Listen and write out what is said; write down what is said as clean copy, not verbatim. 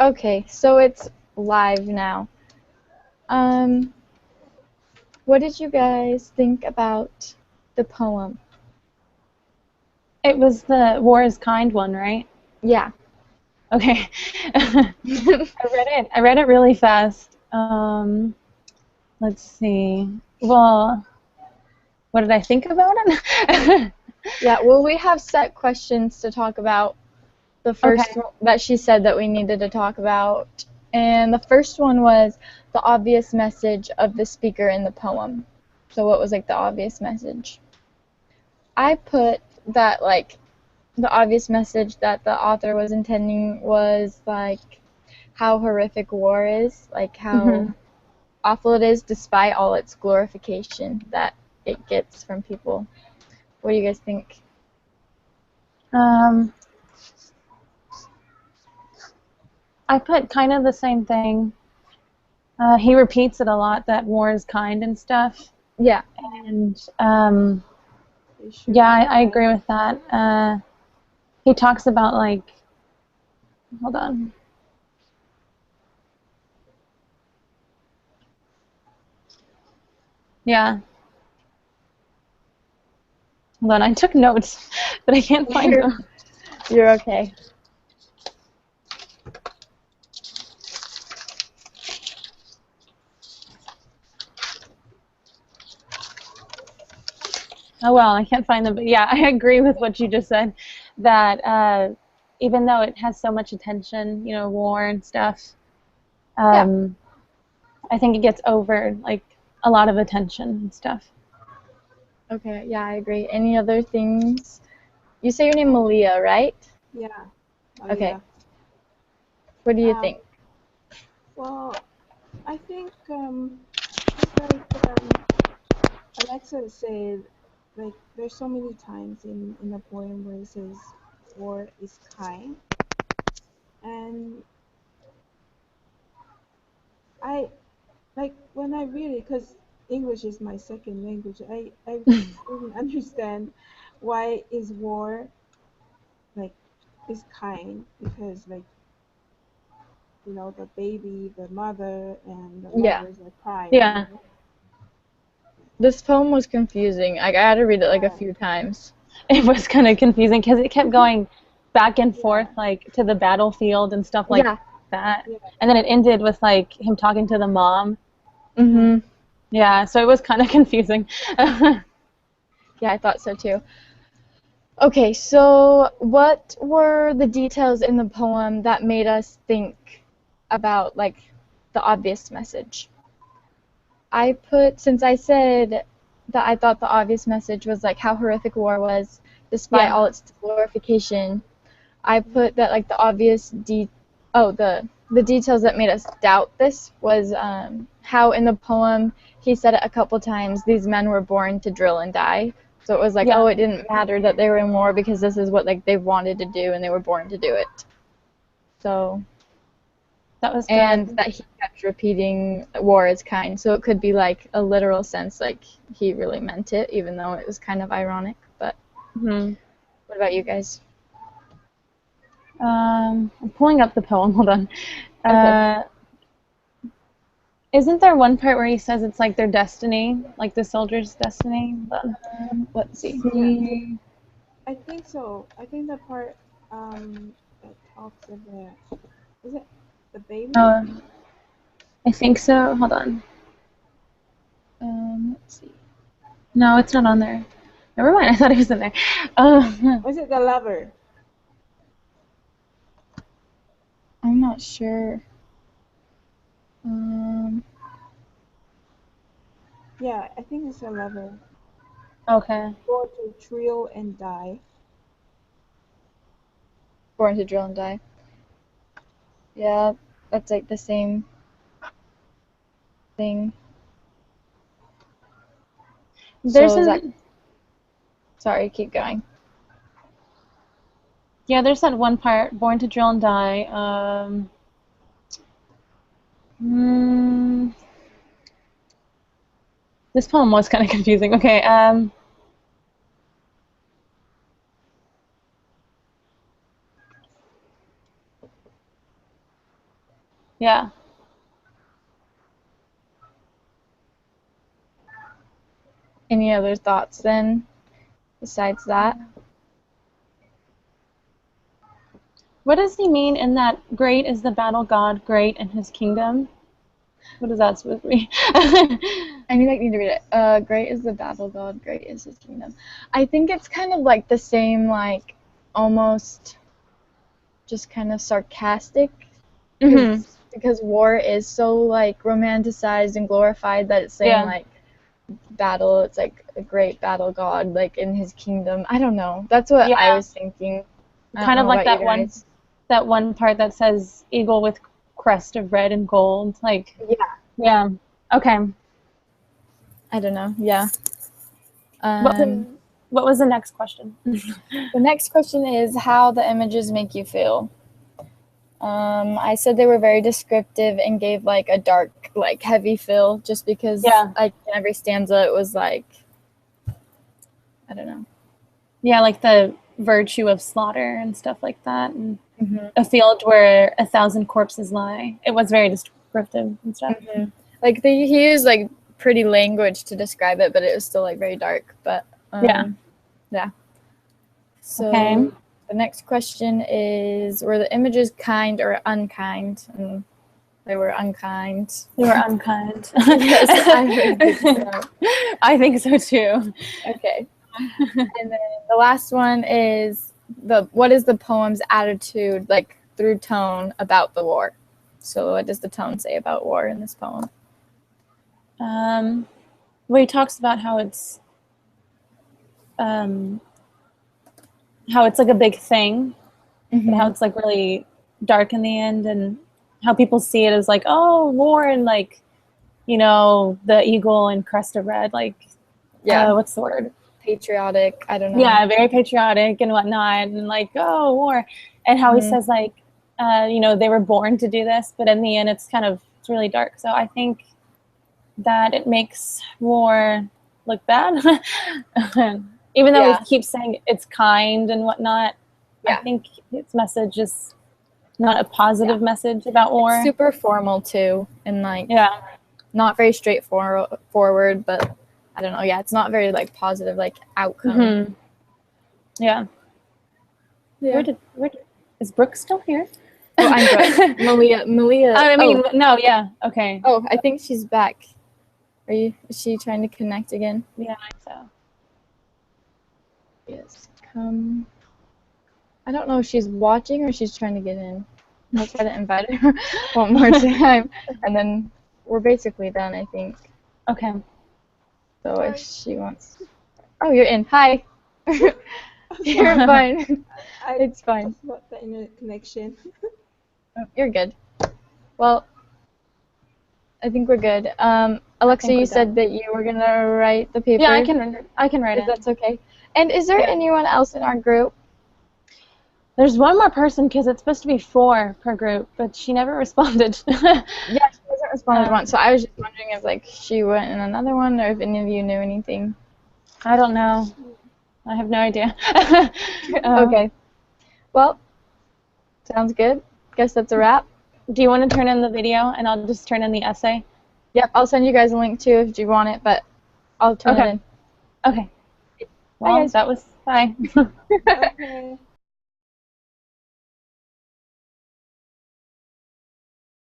Okay, so it's live now. Um, what did you guys think about the poem? It was the War is Kind one, right? Yeah. Okay. I read it really fast. Let's see. Well, what did I think about it? Yeah, well, we have set questions to talk about. The first Okay. one that she said that we needed to talk about. And the first one was the obvious message of the speaker in the poem. So what was like the obvious message? I put that like the obvious message that the author was intending was like how horrific war is, like how hmm awful it is despite all its glorification that it gets from people. What do you guys think? Um, I put kind of the same thing. He repeats it a lot that war is kind and stuff. Yeah. And They should. yeah, I agree with that. He talks about like, hold on. Yeah, hold on. I took notes, but I can't find You're, them. you're okay. Oh well, I can't find them, but yeah, I agree with what you just said. That even though it has so much attention, you know, war and stuff, Yeah. um, I think it gets over like a lot of attention and stuff. Okay, yeah, I agree. Any other things? You say your name Malia, right? Yeah. Oh Okay. yeah. What do you Um. think? Well, I think just like Alexa said, like there's so many times in a poem where it says war is kind, and I like when I read it because English is my second language. I didn't understand why is war like is kind because like the baby, the mother, and the Yeah. lovers are crying. Yeah, This poem was confusing. Like, I had to read it like a Yeah. few times. it was kind of confusing because it kept going back and forth Yeah. like to the battlefield and stuff like Yeah. that, Yeah. and then it ended with like him talking to the mom. Yeah. Mm-hmm. Yeah, so it was kind of confusing. Yeah, I thought so too. Okay, so what were the details in the poem that made us think about like the obvious message? I put, since I said that I thought the obvious message was like how horrific war was despite Yeah. all its glorification, I put that like the obvious the details that made us doubt this was how in the poem he said it a couple times, these men were born to drill and die. So it was like, Yeah, oh, it didn't matter that they were in war because this is what like they wanted to do and they were born to do it. So, that was and good. that he kept repeating war is kind. So it could be like a literal sense, like he really meant it, even though it was kind of ironic. But hmm what about you guys? I'm pulling up the poem. Hold on. Okay. Uh, isn't there one part where he says it's like their destiny, like the soldier's destiny? Hold on. Let's Yeah. see. I think so. I think the part that talks about is it the baby? Oh, I think so. Hold on. Let's see. No, it's not on there. Never mind. I thought it was in there. Uh, Or is it the lover? I'm not sure. Um, Yeah, I think it's the lover. okay. Born to thrill and die. Born to Drill and Die. Yeah, that's like the same thing. There's So is that? an Sorry, keep going. yeah. There's that one part, born to drill and die. Mm, this poem was kind of confusing. Okay. Yeah. Any other thoughts then, besides that? What does he mean in that great is the battle god, great in his kingdom? What is that supposed to be? I need to read it. Great is the battle god, great is his kingdom. I think it's kind of like the same, like, almost just kind of sarcastic. Mhm. Because war is so, like, romanticized and glorified that it's saying, Yeah. like, battle, it's like a great battle god, like, in his kingdom. I don't know. That's what I Yeah. was thinking. I don't Kind of know like about that you one guys. that one part that says eagle with crest of red and gold. Like, Yeah. yeah. Okay. I don't know. Yeah. What was what was the next question? The next question is how the images make you feel. I said they were very descriptive and gave like a dark, like heavy feel, just because Yeah. like in every stanza it was like, I don't know. Yeah, like the virtue of slaughter and stuff like that, and Mm-hmm. a field where 1,000 corpses lie. It was very descriptive and stuff. Mm-hmm. Like he used like pretty language to describe it, but it was still like very dark. But Yeah. yeah. So Okay. the next question is: were the images kind or unkind? And they were unkind. They were unkind. Yes, I would think so. I think so too. Okay. And then the last one is what is the poem's attitude, like through tone, about the war? So what does the tone say about war in this poem? Well, he talks about how it's like a big thing, and how it's like really dark in the end, and how people see it as like, oh, war, and like, you know, the eagle and crest of red, like, Yeah. what's the word? Patriotic. I don't know. Yeah, very patriotic and whatnot, and like, oh, war, and how he says like, you know, they were born to do this, but in the end, it's really dark. So I think that it makes war look bad, even though Yeah. we keep saying it's kind and whatnot. I Yeah. think its message is not a positive message about war. It's super formal too, and like Yeah. not very straightforward, but I don't know. Yeah, it's not very like positive like outcome. Yeah. Yeah. Where did is Brooke still here? Oh, I'm Brooke. Malia. I mean, no, yeah, okay. Oh, I think she's back. Is she trying to connect again? Yeah, I think so. Yes. Come. I don't know if she's watching or she's trying to get in. I'll try to invite her one more time, and then we're basically done, I think. Okay. So if she wants. Oh, you're in. Hi. You're fine. It's fine. About the internet connection. You're good. Well, I think we're good. Alexa, you said that you were gonna write the paper. Yeah, I can write it. If that's okay. And is there anyone else in our group? There's one more person because it's supposed to be 4 per group, but she never responded. Yeah, she hasn't responded once. So I was just wondering if like she went in another one, or if any of you knew anything. I don't know. I have no idea. Okay. Well, sounds good. Guess that's a wrap. Do you want to turn in the video and I'll just turn in the essay? Yep, I'll send you guys a link too if you want it, but I'll turn it in. Okay. Well, guys. that was bye. Okay.